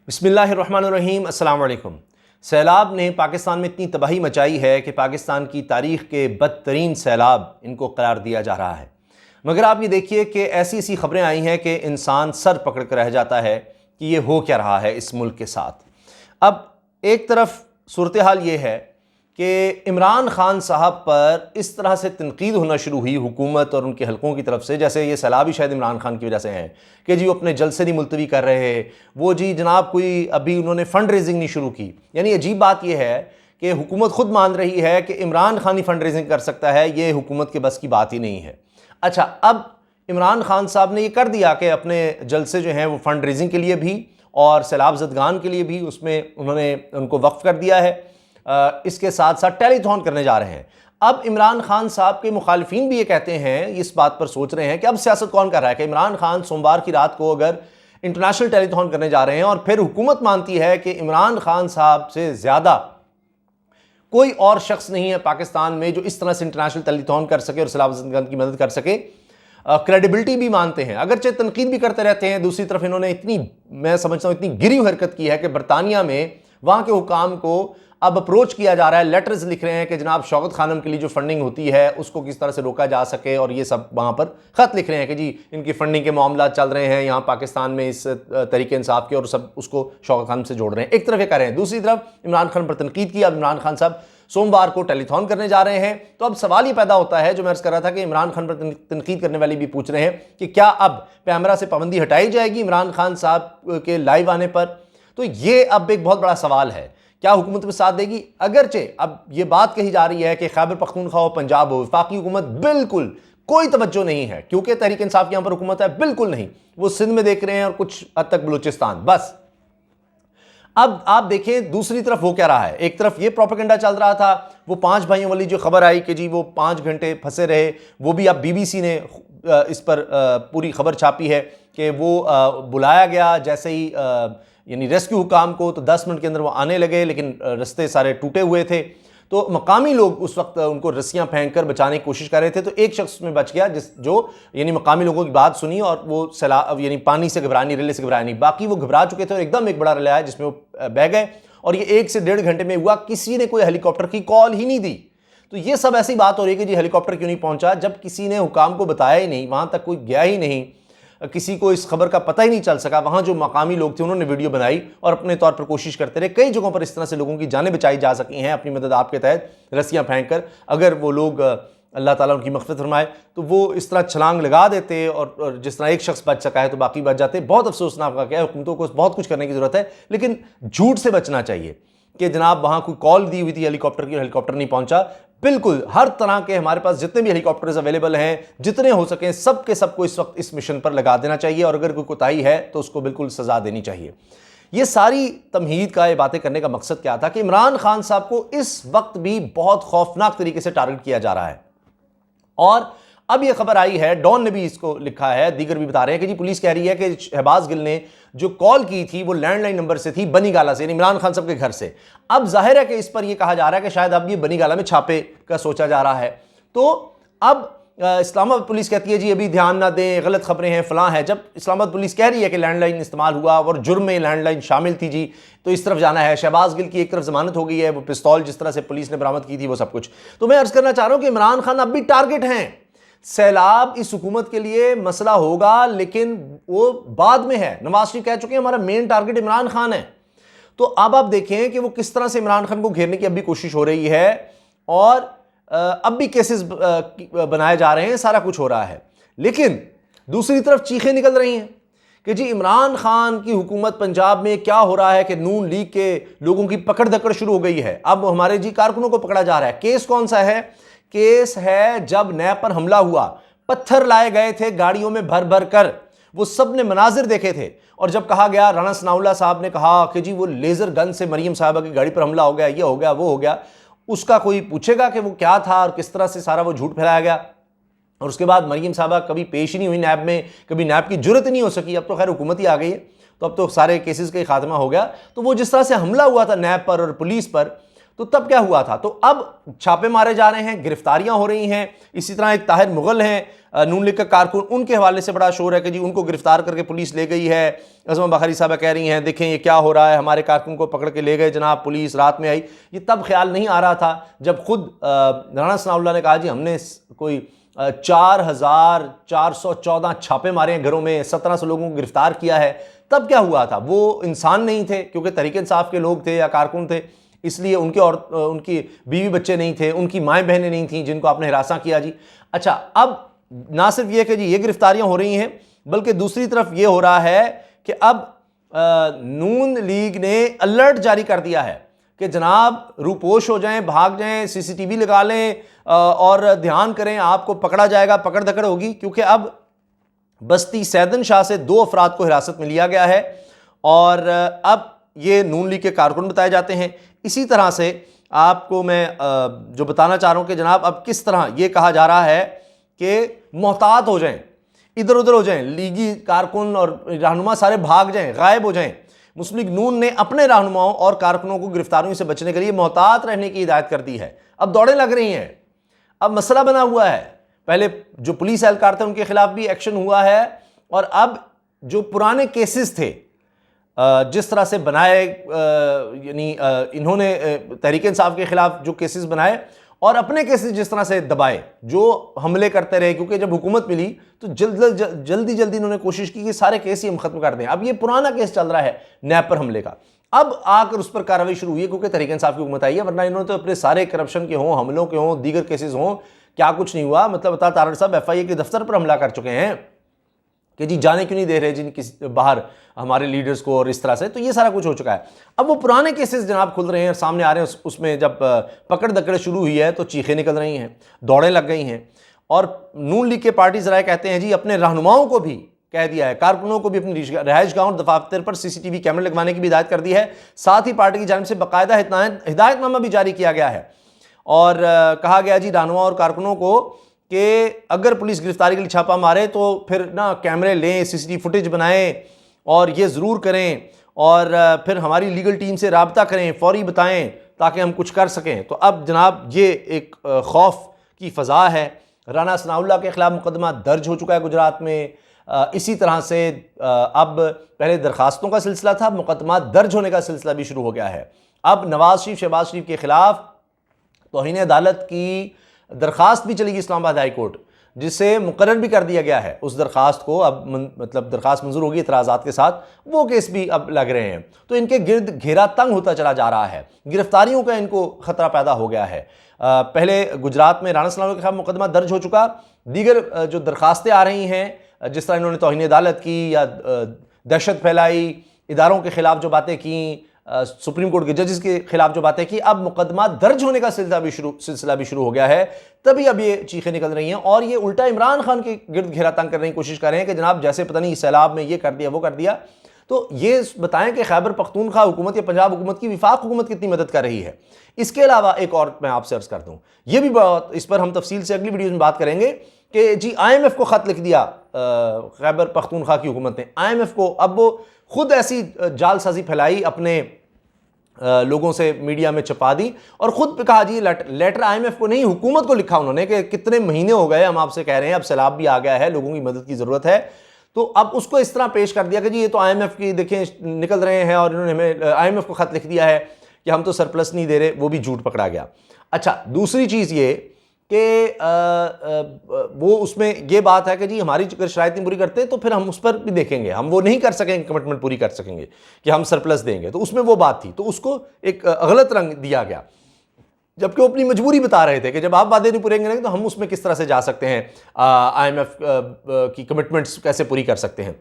बिस्मिल्लाहिर्रहमानिर्रहीम अस्सलाम वालेकुम। सैलाब ने पाकिस्तान में इतनी तबाही मचाई है कि पाकिस्तान की तारीख़ के बदतरीन सैलाब इनको करार दिया जा रहा है। मगर आप ये देखिए कि ऐसी ऐसी ख़बरें आई हैं कि इंसान सर पकड़ कर रह जाता है कि ये हो क्या रहा है इस मुल्क के साथ। अब एक तरफ सूरत हाल ये है कि इमरान खान साहब पर इस तरह से तनकीद होना शुरू हुई हुकूमत और उनके हलकों की तरफ से, जैसे ये सैलाबी शायद इमरान खान की वजह से हैं कि जी वो अपने जलसे नहीं मुलतवी कर रहे, वो जी जनाब कोई अभी उन्होंने फ़ंड रेजिंग नहीं शुरू की। यानी अजीब बात यह है कि हुकूमत खुद मान रही है कि इमरान खान ही फ़ंड रेजिंग कर सकता है, ये हुकूमत के बस की बात ही नहीं है। अच्छा, अब इमरान खान साहब ने ये कर दिया कि अपने जलसे जो हैं वो फ़ंड रेजिंग के लिए भी और सैलाब ज़दगान के लिए भी उसमें उन्होंने उनको वक्फ कर दिया है। इसके साथ साथ टेलीथॉन करने जा रहे हैं। अब इमरान खान साहब के मुखालिफिन भी ये कहते हैं, इस बात पर सोच रहे हैं कि अब सियासत कौन कर रहा है कि इमरान खान सोमवार की रात को अगर इंटरनेशनल टेलीथॉन करने जा रहे हैं और फिर हुकूमत मानती है कि इमरान खान साहब से ज़्यादा कोई और शख्स नहीं है पाकिस्तान में जो इस तरह से इंटरनेशनल टेलीथॉन कर सके और सैलाब ज़दगान की मदद कर सके, क्रेडिबिलिटी भी मानते हैं, अगरचे तनकीद भी करते रहते हैं। दूसरी तरफ इन्होंने इतनी, मैं समझता हूँ, इतनी गिरी हरकत की है कि बरतानिया में वहाँ के हुकाम को अब अप्रोच किया जा रहा है, लेटर्स लिख रहे हैं कि जनाब शौकत खानम के लिए जो फंडिंग होती है उसको किस तरह से रोका जा सके, और ये सब वहाँ पर ख़त लिख रहे हैं कि जी इनकी फंडिंग के मामला चल रहे हैं यहाँ पाकिस्तान में इस तरीके इंसाफ के, और सब उसको शौकत खानम से जोड़ रहे हैं। एक तरफ ये कर रहे हैं, दूसरी तरफ इमरान खान पर तनकीद की। अब इमरान खान साहब सोमवार को टेलीथॉन करने जा रहे हैं, तो अब सवाल ये पैदा होता है जो मैं अर्ज़ कर रहा था कि इमरान खान पर तनकीद करने वाले भी पूछ रहे हैं कि क्या अब कैमरा से पाबंदी हटाई जाएगी इमरान खान साहब के लाइव आने पर। तो ये अब एक बहुत बड़ा सवाल है, क्या हुकूमत में साथ देगी? अगरचे अब ये बात कही जा रही है कि खैबर पख्तूनख्वा हो, पंजाब हो, वफाकी हुकूमत बिल्कुल कोई तवज्जो नहीं है क्योंकि तहरीक इंसाफ की यहाँ पर हुकूमत है, बिल्कुल नहीं। वो सिंध में देख रहे हैं और कुछ हद तक बलूचिस्तान, बस। अब आप देखें दूसरी तरफ वो क्या रहा है। एक तरफ ये प्रोपेगेंडा चल रहा था, वो 5 भाइयों वाली जो खबर आई कि जी वो 5 घंटे फंसे रहे, वो भी अब BBC ने इस पर पूरी खबर छापी है कि वो बुलाया गया जैसे ही यानी रेस्क्यू हुकाम को, तो 10 मिनट के अंदर वो आने लगे, लेकिन रास्ते सारे टूटे हुए थे। तो मकामी लोग उस वक्त उनको रस्सियां फेंक कर बचाने की कोशिश कर रहे थे, तो एक शख्स में बच गया जो यानी मकामी लोगों की बात सुनी और वो सैलाब यानी पानी से घबराया नहीं, रेले से घबराया नहीं। बाकी वो घबरा चुके थे और एकदम एक बड़ा रेला आया जिसमें वो बह गए, और ये 1 से 1.5 घंटे में हुआ। किसी ने कोई हेलीकॉप्टर की कॉल ही नहीं दी। तो ये सब ऐसी बात हो रही है कि जी हेलीकॉप्टर क्यों नहीं पहुंचा, जब किसी ने हुकाम को बताया ही नहीं, वहां तक कोई गया ही नहीं, किसी को इस खबर का पता ही नहीं चल सका। वहाँ जो मकामी लोग थे उन्होंने वीडियो बनाई और अपने तौर पर कोशिश करते रहे। कई जगहों पर इस तरह से लोगों की जानें बचाई जा सकी हैं अपनी मदद आपके तहत, रस्सियाँ फेंक कर। अगर वो लोग, अल्लाह ताला उनकी मग़फ़िरत फरमाए, तो वो इस तरह छलांग लगा देते और जिस तरह एक शख्स बच सका है तो बाकी बच जाते। बहुत अफसोसनाक वाक़या है। हुकूमतों को बहुत कुछ करने की ज़रूरत है, लेकिन झूठ से बचना चाहिए कि जनाब वहाँ कोई कॉल दी हुई थी हेलीकॉप्टर की और हेलीकॉप्टर नहीं पहुँचा। बिल्कुल हर तरह के हमारे पास जितने भी हेलीकॉप्टर्स अवेलेबल हैं, जितने हो सकें सब के सबको इस वक्त इस मिशन पर लगा देना चाहिए, और अगर कोई कोताही है तो उसको बिल्कुल सज़ा देनी चाहिए। ये सारी तमहीद का, ये बातें करने का मकसद क्या था कि इमरान खान साहब को इस वक्त भी बहुत खौफनाक तरीके से टारगेट किया जा रहा है। और अब ये खबर आई है, डॉन ने भी इसको लिखा है, दीगर भी बता रहे हैं कि जी पुलिस कह रही है कि शहबाज गिल ने जो कॉल की थी वो लैंडलाइन नंबर से थी, बनीगाला से, यानी इमरान खान साहब के घर से। अब जाहिर है कि इस पर यह कहा जा रहा है कि शायद अब ये बनीगाला में छापे का सोचा जा रहा है। तो अब इस्लामाबाद पुलिस कहती है जी अभी ध्यान ना दें, गलत खबरें हैं, फलां है। जब इस्लामाबाद पुलिस कह रही है कि लैंडलाइन इस्तेमाल हुआ और जुर्म में लैंडलाइन शामिल थी जी, तो इस तरफ जाना है। शहबाज गिल की एक तरफ जमानत हो गई है, वो पिस्तौल जिस तरह से पुलिस ने बरामद की थी वो सब कुछ। तो मैं अर्ज करना चाह रहा हूं कि इमरान खान अब भी टारगेट हैं। सैलाब इस हुकूमत के लिए मसला होगा, लेकिन वो बाद में है। नवाज शरीफ कह चुके हैं हमारा मेन टारगेट इमरान खान है। तो अब आप देखें कि वो किस तरह से इमरान खान को घेरने की अभी कोशिश हो रही है, और अब भी केसेस बनाए जा रहे हैं, सारा कुछ हो रहा है। लेकिन दूसरी तरफ चीखें निकल रही हैं कि जी इमरान खान की हुकूमत पंजाब में क्या हो रहा है कि नून लीग के लोगों की पकड़ धकड़ शुरू हो गई है। अब हमारे जी कारकुनों को पकड़ा जा रहा है। केस कौन सा है? केस है जब नैब पर हमला हुआ, पत्थर लाए गए थे गाड़ियों में भर भर कर, वो सब ने मनाजिर देखे थे, और जब कहा गया, राणा सनाउल्लाह साहब ने कहा कि जी वो लेजर गन से मरियम साहबा की गाड़ी पर हमला हो गया, ये हो गया, वो हो गया, उसका कोई पूछेगा कि वो क्या था और किस तरह से सारा वो झूठ फैलाया गया। और उसके बाद मरियम साहबा कभी पेश ही नहीं हुई नैब में, कभी नैब की जुर्रत ही नहीं हो सकी। अब तो खैर हुकूमत ही आ गई है, तो अब तो सारे केसेस का खात्मा हो गया। तो वो जिस तरह से हमला हुआ था नैब पर और पुलिस पर, तो तब क्या हुआ था? तो अब छापे मारे जा रहे हैं, गिरफ्तारियां हो रही हैं। इसी तरह एक ताहिर मुगल हैं नून लीग का कारकुन, उनके हवाले से बड़ा शोर है कि जी उनको गिरफ्तार करके पुलिस ले गई है। अज़मा बखारी साहबा कह रही हैं देखें ये क्या हो रहा है, हमारे कारकुन को पकड़ के ले गए जनाब, पुलिस रात में आई। ये तब ख्याल नहीं आ रहा था जब खुद राणा सनाउल्लाह ने कहा जी हमने कोई 4,414 छापे मारे हैं घरों में, 1700 लोगों को गिरफ्तार किया है। तब क्या हुआ था? वो इंसान नहीं थे क्योंकि तहरीक इंसाफ के लोग थे या कारकुन थे, इसलिए उनके और उनकी बीवी बच्चे नहीं थे, उनकी माएँ बहनें नहीं थीं जिनको आपने हिरासा किया जी। अच्छा, अब ना सिर्फ ये कि जी ये गिरफ्तारियां हो रही हैं, बल्कि दूसरी तरफ ये हो रहा है कि अब नून लीग ने अलर्ट जारी कर दिया है कि जनाब रूपोश हो जाएं, भाग जाएं, सीसीटीवी लगा लें और ध्यान करें, आपको पकड़ा जाएगा, पकड़ धकड़ होगी। क्योंकि अब बस्ती सैदन शाह से 2 अफराद को हिरासत में लिया गया है और अब ये नून लीग के कारकुन बताए जाते हैं। इसी तरह से आपको मैं जो बताना चाह रहा हूं कि जनाब अब किस तरह ये कहा जा रहा है कि मोहतात हो जाएं, इधर उधर हो जाएं, लीगी कारकुन और रहनुमा सारे भाग जाएं, गायब हो जाएं। मुस्लिम लीग नून ने अपने रहनुमाओं और कारकुनों को गिरफ्तारियों से बचने के लिए मोहतात रहने की हिदायत कर दी है। अब दौड़ें लग रही हैं, अब मसला बना हुआ है। पहले जो पुलिस एहलकार थे उनके खिलाफ भी एक्शन हुआ है और अब जो पुराने केसेस थे जिस तरह से बनाए, यानी इन्होंने तहरीक इंसाफ के खिलाफ जो केसेस बनाए और अपने केसेस जिस तरह से दबाए, जो हमले करते रहे, क्योंकि जब हुकूमत मिली तो जल्दी इन्होंने कोशिश की कि सारे केस ही हम खत्म कर दें। अब ये पुराना केस चल रहा है नैब पर हमले का, अब आकर उस पर कार्रवाई शुरू हुई है क्योंकि तहरीक इंसाफ की हुकूमत आई है। वरना इन्होंने तो अपने सारे करप्शन के हों, हमलों के हों, दीगर केसेस हों, क्या कुछ नहीं हुआ। मतलब बता तारड़ साहब FIA के दफ्तर पर हमला कर चुके हैं कि जी जाने क्यों नहीं दे रहे जिन किसी बाहर हमारे लीडर्स को, और इस तरह से तो ये सारा कुछ हो चुका है। अब वो पुराने केसेस जनाब खुल रहे हैं, सामने आ रहे हैं। उसमें जब पकड़ दकड़ शुरू हुई है तो चीखें निकल रही हैं, दौड़ें लग गई हैं और नून लीग के पार्टी ज़राए कहते हैं जी अपने रहनुमाओं को भी कह दिया है, कारकुनों को भी अपनी रहायश गाहों और दफातर पर CCTV कैमरे लगवाने की भी हिदायत कर दी है। साथ ही पार्टी की जानिब से बाकायदा हिदायतनामा भी जारी किया गया है और कहा गया जी रहनुमा और कारकुनों को कि अगर पुलिस गिरफ्तारी के लिए छापा मारे तो फिर ना कैमरे लें, CCTV फुटेज बनाएं और ये ज़रूर करें और फिर हमारी लीगल टीम से राब्ता करें, फौरी बताएं ताकि हम कुछ कर सकें। तो अब जनाब ये एक खौफ की फ़ज़ा है। राना सनाउल्लाह के ख़िलाफ़ मुकदमा दर्ज हो चुका है गुजरात में। इसी तरह से अब पहले दरखास्तों का सिलसिला था, मुकदमा दर्ज होने का सिलसिला भी शुरू हो गया है। अब नवाज शरीफ, शहबाज शरीफ के ख़िलाफ़ तौहीन अदालत की दरखास्त भी चलेगी इस्लामाबाद हाई कोर्ट, जिसे मुकर्रर भी कर दिया गया है। उस दरखास्त को अब मतलब दरखास्त मंजूर होगी इतराज़ात के साथ, वो केस भी अब लग रहे हैं। तो इनके गिर्द घेरा तंग होता चला जा रहा है, गिरफ्तारियों का इनको ख़तरा पैदा हो गया है। पहले गुजरात में राना सनाउल्लाह के खिलाफ मुकदमा दर्ज हो चुका, दीगर जो दरखास्तें आ रही हैं जिस तरह इन्होंने तौहीन अदालत की या दहशत फैलाई, इदारों के खिलाफ जो बातें की, सुप्रीम कोर्ट के जजेस के खिलाफ जो बातें की, अब मुकदमा दर्ज होने का सिलसिला भी शुरू हो गया है। तभी अब ये चीखें निकल रही हैं और ये उल्टा इमरान खान के गिर्द घेरा तंग करने की कोशिश कर रहे हैं कि जनाब जैसे पता नहीं सैलाब में ये कर दिया वो कर दिया। तो ये बताएं कि खैबर पख्तूनख्वा हुकूमत या पंजाब हुकूमत की विफाक हुकूमत कितनी मदद कर रही है। इसके अलावा एक और मैं आपसे अर्ज कर दूं, ये भी बहुत, इस पर हम तफसील से अगली वीडियो में बात करेंगे कि जी IMF को ख़त लिख दिया खैबर पख्तूनख्वा की हुकूमत ने, IMF को। अब वो खुद ऐसी जालसाजी फैलाई, अपने लोगों से मीडिया में छपा दी और खुद कहा जी लेटर IMF को नहीं हुकूमत को लिखा उन्होंने कि कितने महीने हो गए हम आपसे कह रहे हैं, अब सैलाब भी आ गया है, लोगों की मदद की ज़रूरत है। तो अब उसको इस तरह पेश कर दिया कि जी ये तो IMF की देखें निकल रहे हैं और इन्होंने हमें IMF को ख़त लिख दिया है कि हम तो सरप्लस नहीं दे रहे, वो भी झूठ पकड़ा गया। अच्छा, दूसरी चीज़ ये कि वो उसमें ये बात है कि जी हमारी अगर शराइत नहीं पूरी करते तो फिर हम उस पर भी देखेंगे, हम वो नहीं कर सकेंगे, कमिटमेंट पूरी कर सकेंगे कि हम सरप्लस देंगे। तो उसमें वो बात थी, तो उसको एक गलत रंग दिया गया, जबकि वो अपनी मजबूरी बता रहे थे कि जब आप वादे नहीं पूरे करेंगे तो हम उसमें किस तरह से जा सकते हैं, IMF की कमिटमेंट्स कैसे पूरी कर सकते हैं।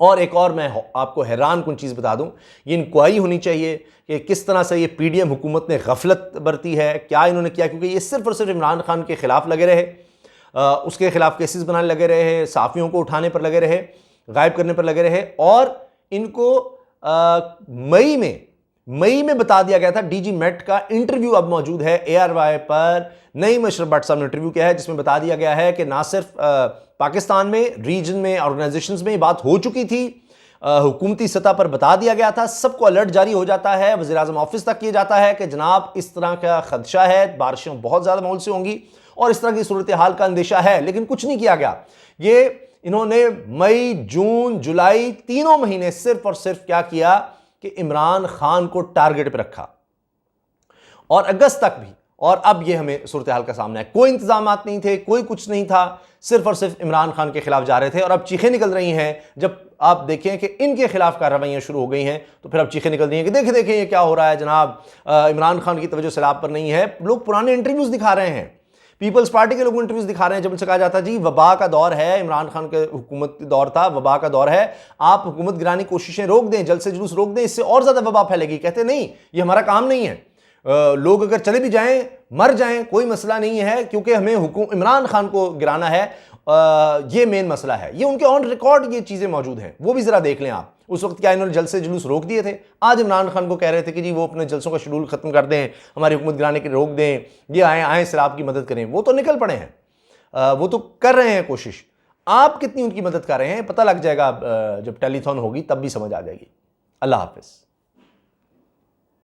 और एक और मैं आपको हैरान कुन चीज़ बता दूं, ये इंक्वायरी होनी चाहिए कि किस तरह से ये PDM हुकूमत ने गफलत बरती है, क्या इन्होंने किया, क्योंकि ये सिर्फ और सिर्फ इमरान खान के ख़िलाफ़ लगे रहे, उसके खिलाफ केसेस बनाने लगे रहे, साफ़ियों को उठाने पर लगे रहे, गायब करने पर लगे रहे। और इनको मई में बता दिया गया था, DG MET का इंटरव्यू अब मौजूद है ARY पर, नईम अशरफ भट्ट साहब ने इंटरव्यू किया है जिसमें बता दिया गया है कि ना सिर्फ पाकिस्तान में, रीजन में, ऑर्गेनाइजेशंस में ये बात हो चुकी थी, हुकूमती सतह पर बता दिया गया था, सबको अलर्ट जारी हो जाता है, वज़ीर-ए-आज़म ऑफिस तक किया जाता है कि जनाब इस तरह का खदशा है, बारिशें बहुत ज़्यादा मामूल से होंगी और इस तरह की सूरत हाल का अंदेशा है, लेकिन कुछ नहीं किया गया। ये इन्होंने मई, जून, जुलाई तीनों महीने सिर्फ और सिर्फ क्या किया कि इमरान खान को टारगेट पर रखा और अगस्त तक भी, और अब ये हमें सूरत हाल का सामना है। कोई इंतजामात नहीं थे, कोई कुछ नहीं था, सिर्फ और सिर्फ इमरान खान के खिलाफ जा रहे थे। और अब चीखें निकल रही हैं, जब आप देखें कि इनके खिलाफ कार्रवाइयां शुरू हो गई हैं तो फिर अब चीखें निकल रही हैं कि देखें देखें ये क्या हो रहा है जनाब, इमरान खान की तवज्जो सैलाब पर नहीं है। लोग पुराने इंटरव्यूज दिखा रहे हैं, पीपल्स पार्टी के लोग इंटरव्यूज दिखा रहे हैं, जब उनसे कहा जाता जी वबा का दौर है, इमरान खान के हुकूमत दौर था, वबा का दौर है, आप हुकूमत गिरानी कोशिशें रोक दें, जल्द से जुलूस रोक दें, इससे और ज्यादा वबा फैलेगी। कहते नहीं, ये हमारा काम नहीं है, लोग अगर चले भी जाएं, मर जाएं, कोई मसला नहीं है, क्योंकि हमें इमरान खान को गिराना है, ये मेन मसला है। ये उनके ऑन रिकॉर्ड ये चीजें मौजूद हैं, वो भी जरा देख लें आप। उस वक्त क्या इन्होंने जलसे जुलूस रोक दिए थे? आज इमरान खान को कह रहे थे कि जी वो अपने जलसों का शेड्यूल खत्म कर दें, हमारी हुकूमत गिराने के रोक दें, ये आए सैलाब की मदद करें। वो तो निकल पड़े हैं, वो तो कर रहे हैं कोशिश। आप कितनी उनकी मदद कर रहे हैं पता लग जाएगा, जब टेलीथॉन होगी तब भी समझ आ जाएगी। अल्लाह हाफिज।